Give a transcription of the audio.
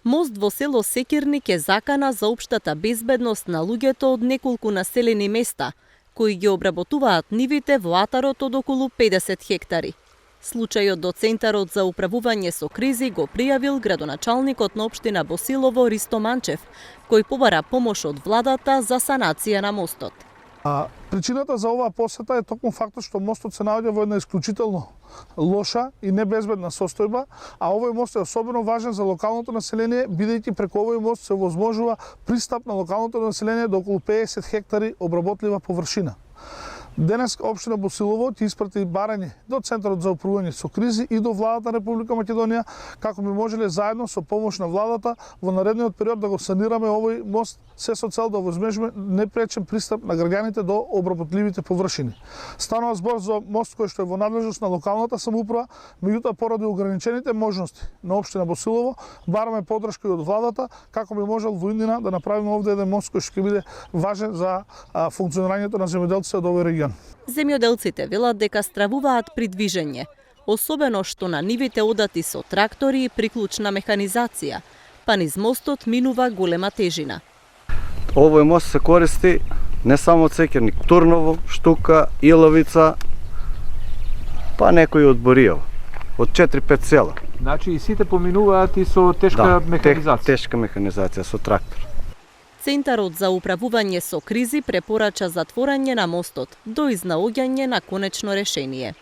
Мост во село Секирник е закана за општата безбедност на луѓето од неколку населени места, кои ги обработуваат нивите во атарот од околу 50 хектари. Случајот до Центарот за управување со кризи го пријавил градоначалникот на општина Босилово Ристо Манчев, кој побара помош од владата за санација на мостот. Причината за оваа посета е токму фактот што мостот се наоѓа во една исклучително лоша и небезбедна состојба, а овој мост е особено важен за локалното население, бидејќи преку овој мост се возможува пристап на локалното население до околу 50 хектари обработлива површина. Денес општина Босилово ќе испрати барање до Центарот за управување со кризи и до владата на Република Македонија, како би можеле заедно со помош на владата во наредниот период да го санираме овој мост, се со цел да возмежиме непречен пристап на граѓаните до обработливите површини. Станува збор за мост кој што е во надлежност на локалната самоуправа, меѓутоа поради ограничените можности на општина Босилово, бараме поддршка и од владата, како би можел во иднина да направиме овде еден мост кој што ќе биде важен за функционирањето на земјоделците од овој регион. Земјоделците велат дека стравуваат при движење, особено што на нивите одати со трактори и приклучна механизација, па низ мостот минува голема тежина. Овој мост се користи не само од Секирник, Турново, Штука, Иловица, па некои од Боријево, од 4-5 села. Значи и сите поминуваат и со тешка механизација? Тешка механизација со трактор. Центарот за управување со кризи препорача затворање на мостот до изнаоѓање на конечно решение.